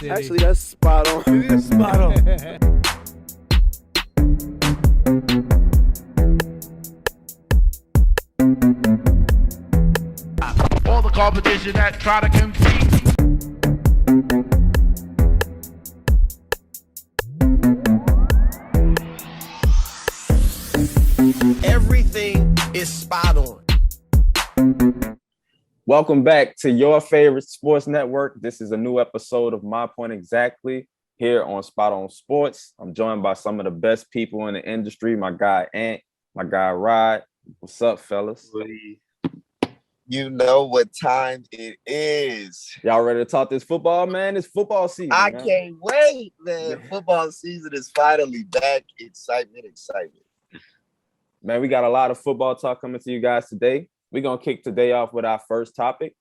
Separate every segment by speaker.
Speaker 1: City.
Speaker 2: Actually, that's spot on.
Speaker 1: It is spot on.
Speaker 3: All the competition that try to compete.
Speaker 2: Everything is spot on.
Speaker 4: Welcome back to your favorite sports network. This is a new episode of My Point Exactly here on Spot On Sports. I'm joined by some of the best people in the industry. My guy Ant, my guy Rod. What's up, fellas?
Speaker 5: You know what time it is.
Speaker 4: Y'all ready to talk this football, man? It's football season.
Speaker 5: I
Speaker 4: man.
Speaker 5: can't wait, man. Football season is finally back. Excitement.
Speaker 4: Man, we got a lot of football talk coming to you guys today. We're going to kick today off with our first topic.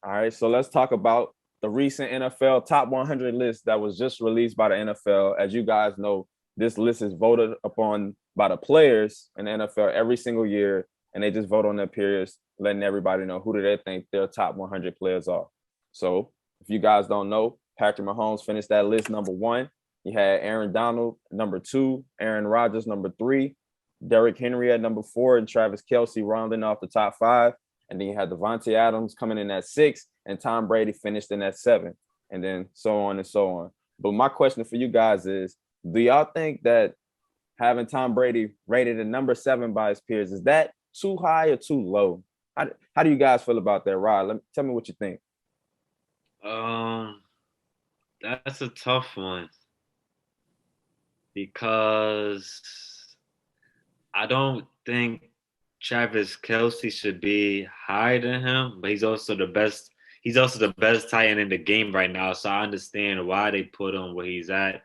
Speaker 4: All right, so let's talk about the recent NFL Top 100 list that was just released by the NFL. As you guys know, this list is voted upon by the players in the NFL every single year, and they just vote on their peers, letting everybody know who do they think their top 100 players are. So if you guys don't know, Patrick Mahomes finished that list number 1. You had Aaron Donald, number 2, Aaron Rodgers, number 3, Derrick Henry at number 4, and Travis Kelce rounding off the top 5. And then you had Devontae Adams coming in at 6, and Tom Brady finished in at 7, and then so on and so on. But my question for you guys is, do y'all think that having Tom Brady rated at number 7 by his peers, is that too high or too low? How do you guys feel about that, Rod? Tell me what you think.
Speaker 6: That's a tough one because I don't think Travis Kelce should be higher than him, but he's also the best. He's also the best tight end in the game right now, so I understand why they put him where he's at.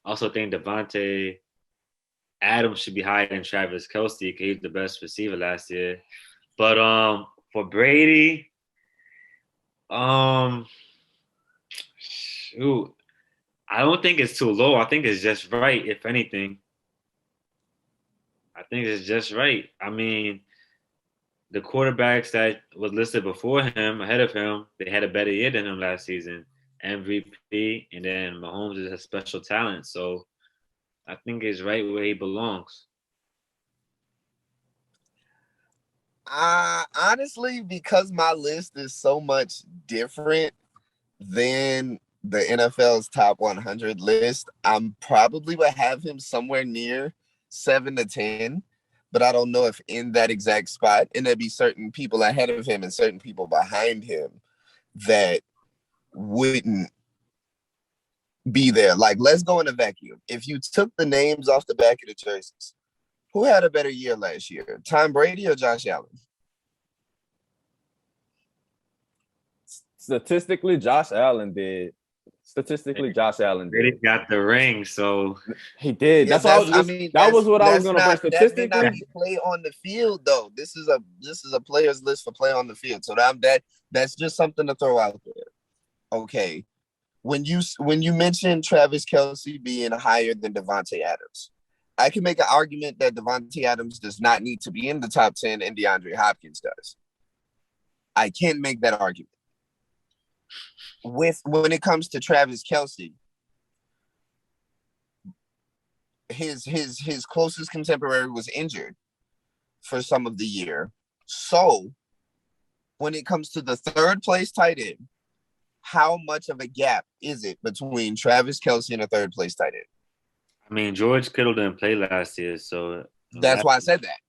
Speaker 6: I also think Devontae Adams should be higher than Travis Kelce because he's the best receiver last year. But for Brady, shoot, I don't think it's too low. I think it's just right, if anything. I think it's just right. I mean, the quarterbacks that was listed before him, ahead of him, they had a better year than him last season. MVP, and then Mahomes is a special talent. So I think he's right where he belongs.
Speaker 5: Honestly, because my list is so much different than the NFL's top 100 list, I'm probably would have him somewhere near 7 to 10, but I don't know if in that exact spot. And there'd be certain people ahead of him and certain people behind him that wouldn't be there. Like, let's go in a vacuum. If you took the names off the back of the jerseys, who had a better year last year, Tom Brady or Josh Allen?
Speaker 4: Statistically, Josh Allen did.
Speaker 6: Brady got the ring, so
Speaker 4: he did.
Speaker 5: Yeah,
Speaker 4: that's what I was. That was what I was going to bring. Statistically,
Speaker 5: that may not be play on the field though. This is a players list for play on the field. So that's just something to throw out there. Okay, when you mentioned Travis Kelce being higher than Devontae Adams, I can make an argument that Devontae Adams does not need to be in the top 10 and DeAndre Hopkins does. I can make that argument. When it comes to Travis Kelce, his closest contemporary was injured for some of the year. So when it comes to the third place tight end, how much of a gap is it between Travis Kelce and a third place tight end?
Speaker 6: I mean, George Kittle didn't play last year, so
Speaker 5: that's why I said that.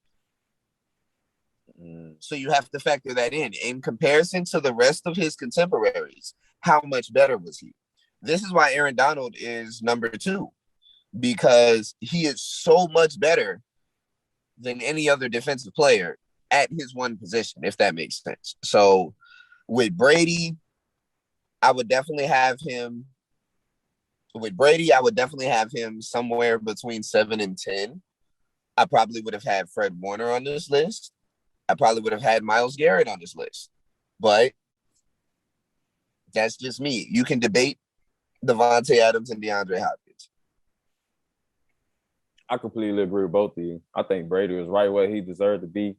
Speaker 5: So you have to factor that in comparison to the rest of his contemporaries. How much better was he? This is why Aaron Donald is number 2, because he is so much better than any other defensive player at his one position, if that makes sense. So with Brady, I would definitely have him. With Brady, I would definitely have him somewhere between 7 and 10. I probably would have had Fred Warner on this list. I probably would have had Myles Garrett on this list. But that's just me. You can debate Devontae Adams and DeAndre Hopkins.
Speaker 4: I completely agree with both of you. I think Brady was right where he deserved to be.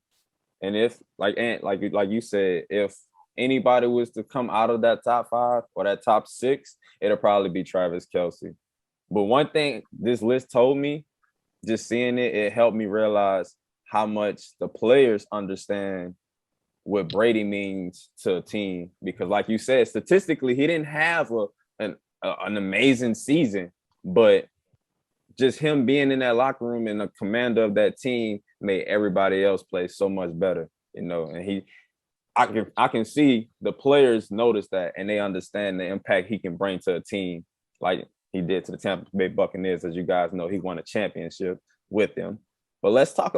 Speaker 4: And if, like you said, if anybody was to come out of that top 5 or that top 6, it'll probably be Travis Kelce. But one thing this list told me, just seeing it, it helped me realize how much the players understand what Brady means to a team. Because like you said, statistically, he didn't have an amazing season, but just him being in that locker room and the commander of that team made everybody else play so much better, and I can see the players notice that, and they understand the impact he can bring to a team, like he did to the Tampa Bay Buccaneers. As you guys know, he won a championship with them. But let's talk